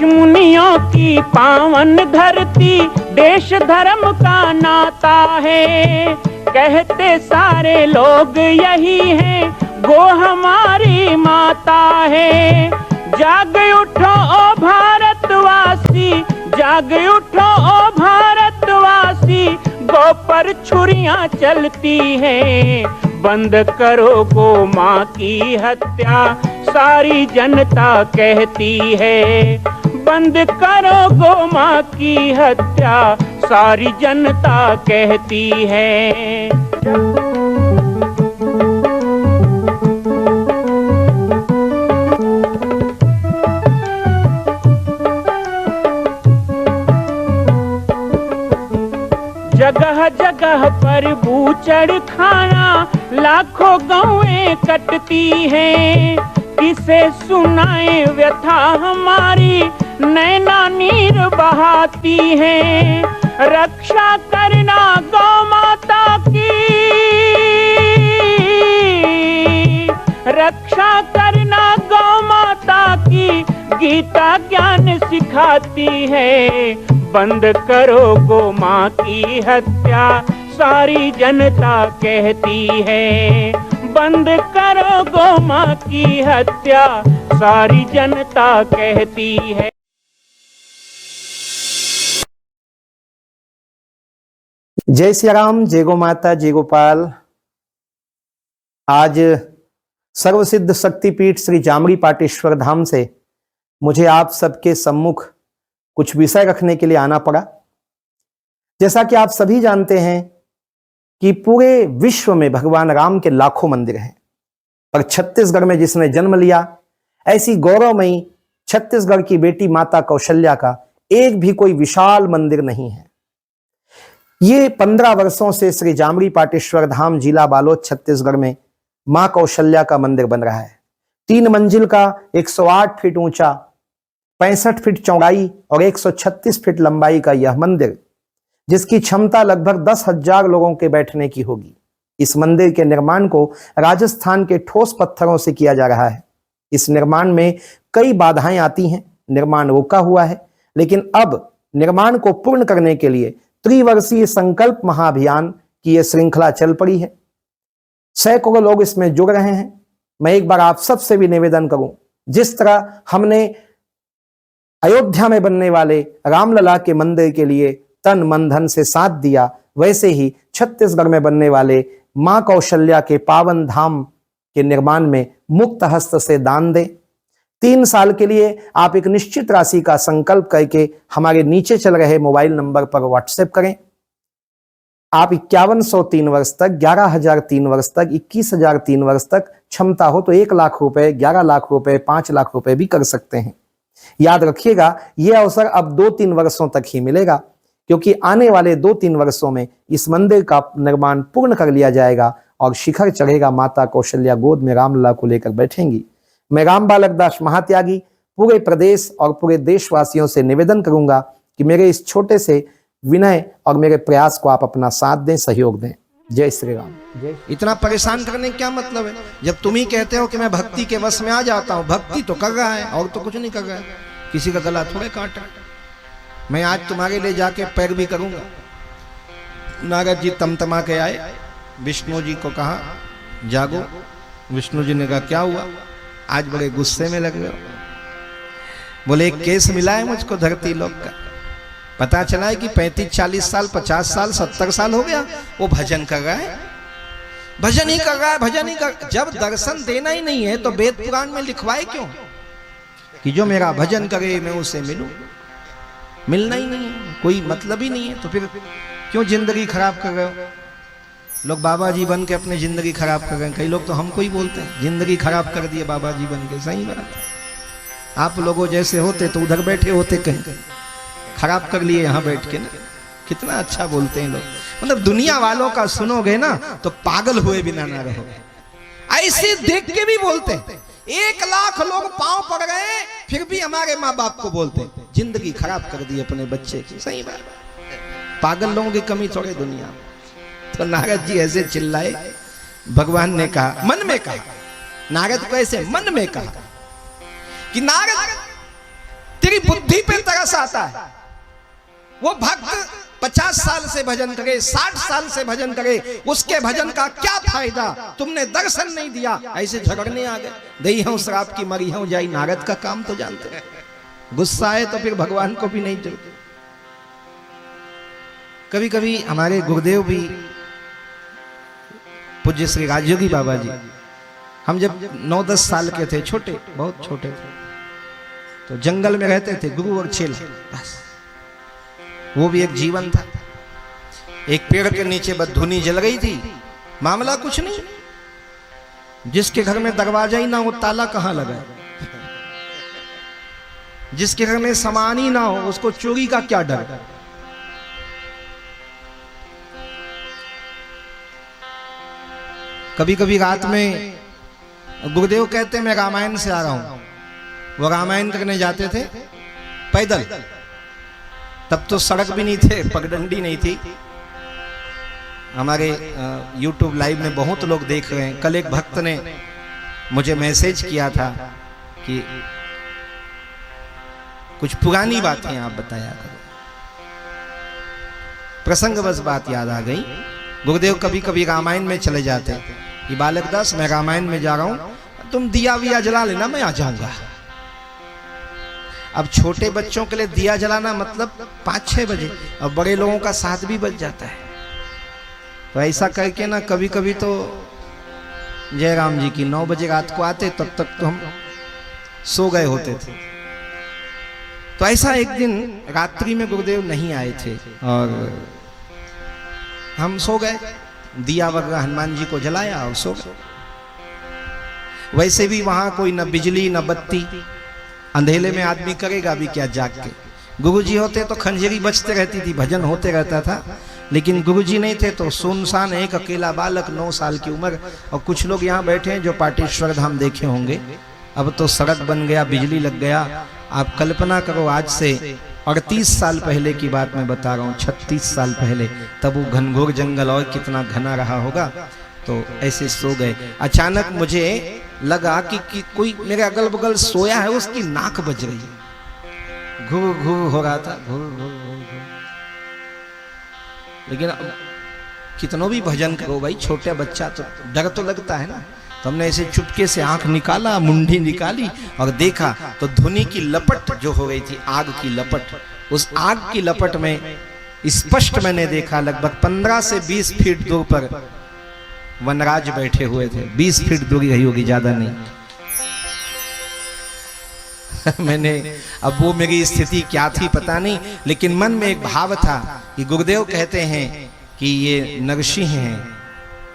ऋषि मुनियों की पावन धरती, देश धर्म का नाता है। कहते सारे लोग यही हैं, गो हमारी माता है। जाग उठो ओ भारतवासी, जाग उठो ओ भारतवासी, गो पर छुरियां चलती हैं। बंद करो गो माँ की हत्या, सारी जनता कहती है। बंद करो गो माँ की हत्या, सारी जनता कहती है। जगह जगह पर बूचड़ खाना, लाखों गौएं कटती हैं। किसे सुनाए व्यथा हमारी, नैना नीर बहाती हैं। रक्षा करना गौ माता की, रक्षा करना गौ माता की, गीता ज्ञान सिखाती है। बंद करो गो माँ की हत्या, सारी जनता कहती है। बंद करो गो माँ की हत्या, सारी जनता कहती है। जय श्री राम, जय गो माता, जय गोपाल। आज सर्वसिद्ध शक्तिपीठ श्री जामरी पाटेश्वर धाम से मुझे आप सबके सम्मुख कुछ विषय रखने के लिए आना पड़ा। जैसा कि आप सभी जानते हैं कि पूरे विश्व में भगवान राम के लाखों मंदिर हैं, पर छत्तीसगढ़ में जिसने जन्म लिया, ऐसी गौरवमयी छत्तीसगढ़ की बेटी माता कौशल्या का एक भी कोई विशाल मंदिर नहीं है। ये 15 वर्षों से श्री जामरी पाटेश्वर धाम, जिला बालोद, छत्तीसगढ़ में मां कौशल्या का मंदिर बन रहा है। 3 मंजिल का 108 फीट ऊंचा, 65 फीट चौड़ाई और 136 फीट लंबाई का यह मंदिर, जिसकी क्षमता लगभग 10,000 लोगों के बैठने की होगी। इस मंदिर के निर्माण को राजस्थान के ठोस पत्थरों से किया जा रहा है। इस निर्माण में कई बाधाएं आती हैं, निर्माण रुका हुआ है, लेकिन अब निर्माण को पूर्ण करने के लिए त्रिवर्षीय संकल्प महाअभियान की यह श्रृंखला चल पड़ी है। सैकड़ों लोग इसमें जुड़ रहे हैं। मैं एक बार आप सबसे भी निवेदन करूं, जिस तरह हमने अयोध्या में बनने वाले रामलला के मंदिर के लिए तन मन धन से साथ दिया, वैसे ही छत्तीसगढ़ में बनने वाले मां कौशल्या के पावन धाम के निर्माण में मुक्त हस्त से दान दें। 3 साल के लिए आप एक निश्चित राशि का संकल्प करके हमारे नीचे चल रहे मोबाइल नंबर पर व्हाट्सएप करें। आप 5103 वर्ष तक, 11,003 वर्ष तक, 21,003 वर्ष तक, क्षमता हो तो 1 लाख रुपए, 11 लाख रुपए, 5 लाख रुपए भी कर सकते हैं। याद रखिएगा, यह अवसर अब 2-3 वर्षों तक ही मिलेगा, क्योंकि आने वाले 2-3 वर्षों में इस मंदिर का निर्माण पूर्ण कर लिया जाएगा और शिखर चढ़ेगा। माता कौशल्या गोद में रामलला को लेकर बैठेंगी। मैं राम बालक दास महात्यागी पूरे प्रदेश और पूरे देशवासियों से निवेदन करूंगा कि मेरे इस छोटे से विनय और मेरे प्रयास को आप अपना साथ दें, सहयोग दें। जय श्री राम। इतना परेशान करने क्या मतलब है? जब तुम ही कहते हो कि मैं भक्ति के वश में आ जाता हूँ, भक्ति तो कर रहा है और तो कुछ नहीं कर रहा है, किसी का गला थोड़े काटा। मैं आज तुम्हारे लिए जाके पैर भी करूंगा। नारद जी तमतमा के आए, विष्णु जी को कहा जागो। विष्णु जी ने कहा क्या हुआ, आज बड़े गुस्से में लग रहे हो? बोले एक केस मिला है मुझको धरती लोक का। पता चला है कि 35-40 साल, 50 साल, 70 साल हो गया वो भजन कर रहा है, भजन ही कर रहा है, भजन ही कर। जब दर्शन देना ही नहीं है तो वेद पुराण में लिखवाए क्यों कि जो मेरा भजन करे मैं उसे मिलूं? मिलना ही नहीं है, कोई मतलब ही नहीं है, तो फिर क्यों जिंदगी खराब कर रहे हो? लोग बाबा जी बन के अपनी जिंदगी खराब कर रहे हैं। कई लोग तो हमको ही बोलते हैं जिंदगी खराब कर दिए बाबा जी बन के। सही बात है, आप लोगों जैसे होते तो उधर बैठे होते, कहीं खराब कर लिए यहाँ बैठ के ना। कितना अच्छा बोलते हैं लोग, मतलब दुनिया वालों का सुनोगे ना तो पागल हुए बिना ना रहो। ऐसे देख के भी बोलते हैं, 1 लाख लोग पांव पड़ गए फिर भी हमारे माँ बाप को बोलते हैं जिंदगी खराब कर दी अपने बच्चे की। सही बात, पागल लोगों की कमी थोड़े दुनिया में। तो नारद जी ऐसे चिल्लाए, भगवान ने कहा, मन में कहा, नारद को ऐसे मन में कहा कि नारद तेरी बुद्धि पे तरस आता है। वो भक्त 50 साल से भजन करे, 60 साल से भजन करे, उसके भजन का क्या फायदा? तुमने दर्शन नहीं दिया, ऐसे झगड़ने आ गए। दही हूं श्राप की मरी हूं जाई, नारद का काम तो जानते हैं। गुस्सा आए तो फिर भगवान को भी नहीं जलते। कभी कभी हमारे गुरुदेव भी पूज्य श्री राजयोगी बाबा जी, हम जब 9-10 साल के थे, छोटे, बहुत छोटे थे, तो जंगल में रहते थे, गुरु और चेला, बस वो भी एक जीवन था। एक पेड़ के नीचे बदधुनी जल गई थी, मामला कुछ नहीं, जिसके घर में दरवाजा ही ना हो ताला कहां लगा, जिसके घर में सामान ही ना हो उसको चोरी का क्या डर। कभी कभी रात में गुरुदेव कहते मैं रामायण से आ रहा हूं, वो रामायण करने जाते थे पैदल, तब तो सड़क भी नहीं थे, पगडंडी नहीं थी। हमारे YouTube लाइव में बहुत लोग देख रहे हैं। कल एक भक्त ने मुझे मैसेज किया था कि कुछ पुरानी बातें आप बताया करो। प्रसंगवश बात याद आ गई। गुरुदेव कभी कभी रामायण में चले जाते, कि बालक दास मैं रामायण में जा रहा हूं, तुम दिया विया जला लेना, मैं आ जाऊंगा। अब छोटे बच्चों के लिए दिया जलाना मतलब 5-6 बजे, और बड़े लोगों का 7 भी बज जाता है। तो ऐसा करके ना कभी कभी तो जयराम जी की 9 बजे रात को आते, तब तक तो हम सो गए होते थे। तो ऐसा एक दिन रात्रि में गुरुदेव नहीं आए थे और हम सो गए, दिया वगैरह हनुमान जी को जलाया और सो गए। वैसे भी वहां कोई न बिजली न बत्ती, अंधेले में आदमी करेगा भी क्या जाग के। गुरुजी होते तो खंजरी बजते रहती थी, भजन होते रहता था, लेकिन गुरुजी नहीं थे तो सुनसान एक अकेला बालक 9 साल की उम्र। और कुछ लोग यहाँ बैठे हैं जो पाटेश्वर धाम देखे होंगे। अब तो सड़क बन गया, बिजली लग गया। आप कल्पना करो, आज से 38 साल पहले की बात मैं बता रहा हूँ, 36 साल पहले, तब वो घनघोर जंगल और कितना घना रहा होगा। तो ऐसे सो गए। अचानक मुझे लगा कि कोई मेरे अगल बगल सोया है, उसकी नाक बज रही है, घूर घूर हो रहा था, घूर घूर घूर घूर। लेकिन कितनों भी भजन करो भाई, छोटे बच्चा तो डर तो लगता है ना। तो हमने ऐसे चुपके से आंख निकाला, मुंडी निकाली और देखा तो धुनी की लपट जो हो गई थी, आग की लपट, उस आग की लपट में स्पष्ट मैंने देखा लगभग 15 से 20 फीट दूर पर वनराज बैठे हुए थे। 20 फीट दूरी रही होगी, ज्यादा नहीं। मैंने, अब वो मेरी स्थिति क्या थी पता नहीं, लेकिन मन में एक भाव था कि गुरुदेव कहते हैं कि ये नरसिंह हैं,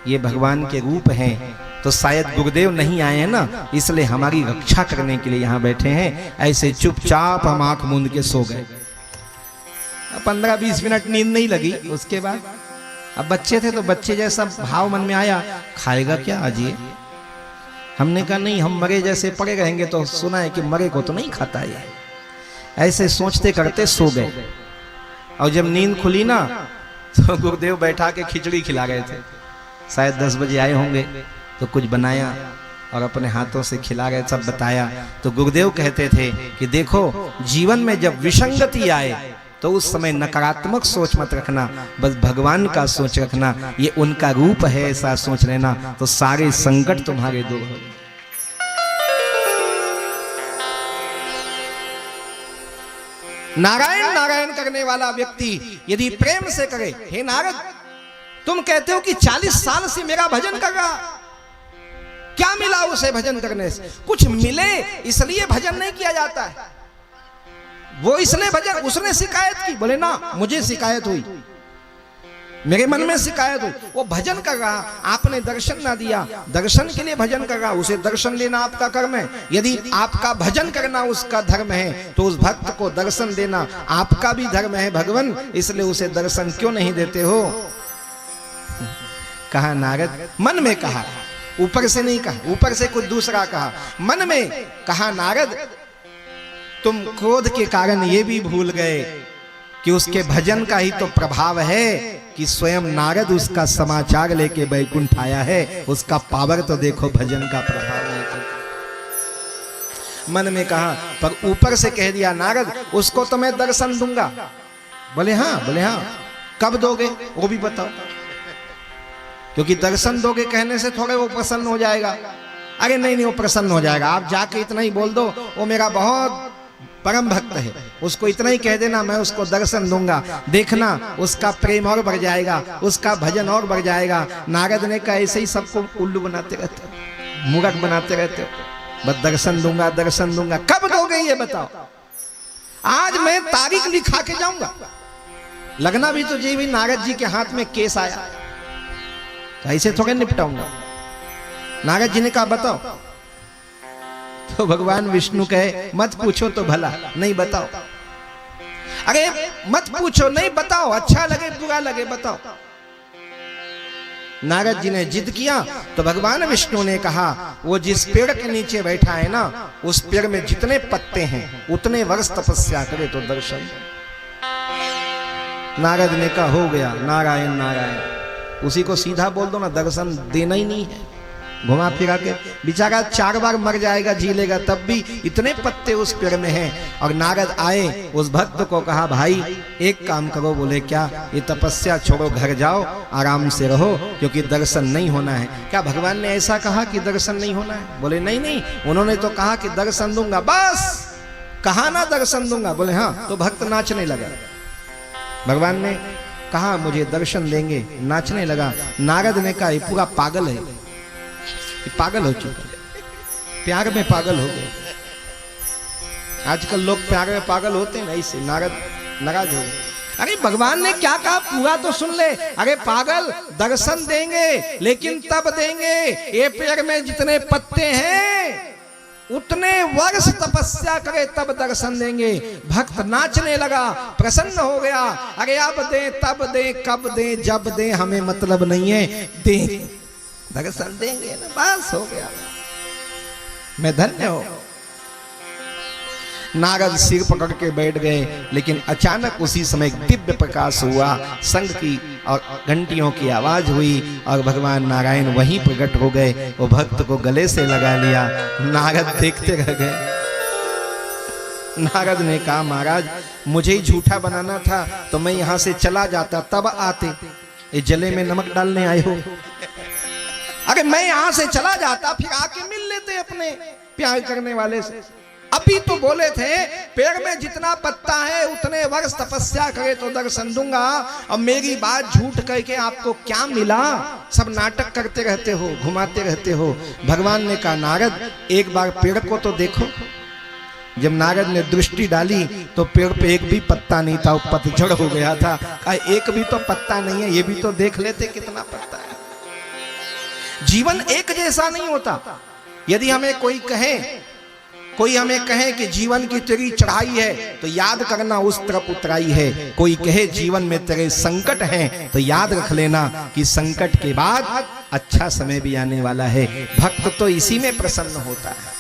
ये भगवान के रूप हैं, तो शायद गुरुदेव नहीं आए हैं ना, इसलिए हमारी रक्षा करने के लिए यहाँ बैठे हैं। ऐसे चुपचाप हम आंख मूंद के सो गए। 15-20 मिनट नींद नहीं लगी। उसके बाद अब बच्चे थे तो बच्चे जैसा भाव मन में आया, खाएगा क्या आज ये? हमने कहा नहीं, हम मरे जैसे पड़े रहेंगे तो सुना है कि मरे को तो नहीं खाता ये। ऐसे सोचते करते सो गए। और जब नींद खुली ना तो गुरुदेव बैठा के खिचड़ी खिला रहे थे। शायद 10 बजे आए होंगे तो कुछ बनाया और अपने हाथों से खिला गए, सब बताया। तो गुरुदेव कहते थे कि देखो, जीवन में जब विसंगति आए तो उस समय नकारात्मक सोच मत रखना, बस भगवान का सोच रखना, ये उनका रूप है, ऐसा सोच लेना तो सारे संकट तुम्हारे दूर हो। नारायण नारायण करने वाला व्यक्ति यदि प्रेम से करे, हे नारद, तुम कहते हो कि 40 साल से मेरा भजन कर रहा, क्या मिला उसे भजन करने से? कुछ मिले इसलिए भजन नहीं किया जाता है। वो इसलिए भजन, उसने शिकायत की, बोले ना मुझे शिकायत हुई, मेरे मन में शिकायत हुई। वो भजन कर रहा, आपने दर्शन ना दिया, दर्शन के लिए भजन कर रहा, उसे दर्शन देना आपका कर्म है। यदि आपका भजन करना उसका धर्म है तो उस भक्त को दर्शन देना आपका भी धर्म है भगवान, इसलिए उसे दर्शन क्यों नहीं देते हो? कहा नारद, मन में कहा, ऊपर से नहीं कहा, ऊपर से कुछ दूसरा कहा। मन में कहा नारद, तुम क्रोध के कारण ये भी भूल गए कि उसके भजन का ही तो प्रभाव है कि स्वयं नारद उसका समाचार लेके बैकुंठ आया है। उसका पावर तो देखो, भजन का प्रभाव नहीं। मन में कहा, पर ऊपर से कह दिया नारद उसको तो मैं दर्शन दूंगा। बोले हाँ, कब दोगे वो भी बताओ, क्योंकि दर्शन दोगे कहने से थोड़े वो प्रसन्न हो जाएगा। अरे नहीं वो प्रसन्न हो जाएगा, आप जाके इतना ही बोल दो, वो मेरा बहुत परम भक्त है, उसको इतना ही कह देना मैं उसको दर्शन दूंगा, देखना उसका प्रेम और बढ़ जाएगा, उसका भजन और बढ़ जाएगा। नारद ने कहा ऐसे ही सबको उल्लू बनाते रहते हो, मूर्ख बनाते रहते हो, बस दर्शन दूंगा, कब दोगे ये बताओ। आज मैं तारीख लिखा के जाऊंगा। लगना भी तो जी भी नारद जी के हाथ में केस आया, तो ऐसे थोड़े निपटाऊंगा। नारद जी ने कहा बताओ, तो भगवान विष्णु कहे मत पूछो तो भला, नहीं बताओ। अरे मत पूछो नहीं बताओ, अच्छा लगे बुरा लगे बताओ। नारद जी ने जिद किया तो भगवान विष्णु ने कहा वो जिस पेड़ के नीचे बैठा है ना, उस पेड़ में जितने पत्ते हैं उतने वर्ष तपस्या करे तो दर्शन। नारद ने कहा हो गया, नारायण नारायण। उसी को सीधा बोल दो ना, दर्शन देना ही नहीं है। घुमा फिरा के बेचारा 4 बार मर जाएगा, जी लेगा, तब भी इतने पत्ते उस पेड़ में हैं। और नारद आए, उस भक्त को कहा भाई एक काम करो। बोले क्या? ये तपस्या छोड़ो, घर जाओ, आराम से रहो, क्योंकि दर्शन नहीं होना है। क्या भगवान ने ऐसा कहा कि दर्शन नहीं होना है? बोले नहीं, उन्होंने तो कहा कि दर्शन दूंगा, बस कहा ना दर्शन दूंगा। बोले हाँ, तो भक्त नाचने लगा। भगवान ने कहा मुझे दर्शन देंगे, नाचने लगा। नारद ने कहा ये पूरा पागल है, पागल हो चुका, प्यार में पागल हो गए। आजकल लोग प्यार में पागल होते हैं, ऐसे नारद नाराज हो गए। अरे भगवान ने क्या कहा पूरा तो सुन ले। अरे पागल, दर्शन देंगे लेकिन तब देंगे ये पेड़ में जितने पत्ते हैं उतने वर्ष तपस्या करे तब दर्शन देंगे। भक्त नाचने लगा, प्रसन्न हो गया। अरे अब दे, तब दे, कब दे, जब दे, हमें मतलब नहीं है, दे, दर्शन देंगे ना, बस हो गया, मैं धन्य हो। नारद सिर पकड़ के बैठ गए, लेकिन अचानक उसी समय दिव्य प्रकाश हुआ, शंख की और घंटियों की आवाज हुई और भगवान नारायण वहीं प्रकट हो गए। वो भक्त को गले से लगा लिया। नारद देखते रह गए। नारद ने कहा महाराज मुझे ही झूठा बनाना था तो मैं यहां से चला जाता, तब आते। ये जले में नमक डालने आए हो? अरे मैं यहां से चला जाता, फिर आके मिल लेते अपने प्यार करने वाले से। अभी तो बोले थे पेड़ में जितना पत्ता है उतने वर्ष तपस्या करे तो दर्शन दूंगा। अब मेरी बात झूठ कह के आपको क्या मिला? सब नाटक करते रहते हो, घुमाते रहते हो। भगवान ने कहा नारद एक बार पेड़ को तो देखो। जब नारद ने दृष्टि डाली तो पेड़ पे एक भी पत्ता नहीं था, पतझड़ हो गया था। एक भी तो पत्ता नहीं है, ये भी तो देख लेते कितना पत्ता है। जीवन एक जैसा नहीं होता। यदि हमें कोई हमें कहे कि जीवन की तेरी चढ़ाई है तो याद करना उस तरफ उतराई है। कोई कहे जीवन में तेरे संकट हैं तो याद रख लेना कि संकट के बाद अच्छा समय भी आने वाला है। भक्त तो इसी में प्रसन्न होता है।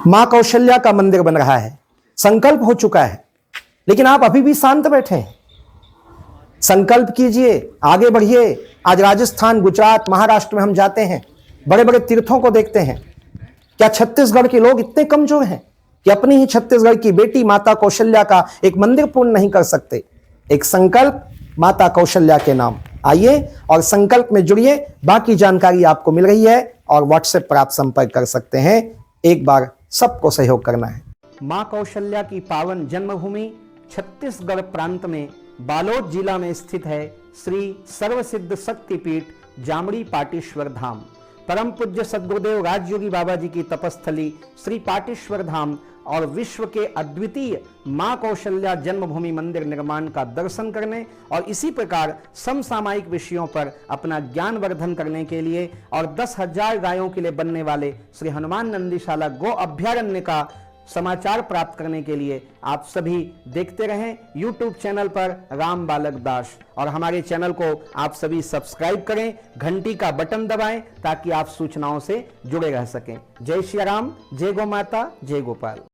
मां कौशल्या का मंदिर बन रहा है, संकल्प हो चुका है, लेकिन आप अभी भी शांत बैठे हैं। संकल्प कीजिए, आगे बढ़िए। आज राजस्थान, गुजरात, महाराष्ट्र में हम जाते हैं, बड़े बड़े तीर्थों को देखते हैं। क्या छत्तीसगढ़ के लोग इतने कमजोर हैं कि अपनी ही छत्तीसगढ़ की बेटी माता कौशल्या का एक मंदिर पूर्ण नहीं कर सकते? एक संकल्प माता कौशल्या के नाम। आइए और संकल्प में जुड़िए। बाकी जानकारी आपको मिल रही है और व्हाट्सएप पर आप संपर्क कर सकते हैं। एक बार सबको सहयोग करना है। मां कौशल्या की पावन जन्मभूमि छत्तीसगढ़ प्रांत में बालोद जिला में स्थित है श्री सर्वसिद्ध शक्तिपीठ जामड़ी पाटेश्वर धाम। परम पूज्य सद्गुरुदेव राजयोगी बाबा जी की तपस्थली श्री पाटेश्वर धाम और विश्व के अद्वितीय मां कौशल्या जन्मभूमि मंदिर निर्माण का दर्शन करने और इसी प्रकार समसामयिक विषयों पर अपना ज्ञान वर्धन करने के लिए और 10,000 गायों के लिए बनने वाले श्री हनुमान नंदीशाला गो अभ्यारण्य का समाचार प्राप्त करने के लिए आप सभी देखते रहें YouTube चैनल पर राम बालक दास, और हमारे चैनल को आप सभी सब्सक्राइब करें, घंटी का बटन दबाएं ताकि आप सूचनाओं से जुड़े रह सकें। जय श्री राम, जय गौ माता, जय गोपाल।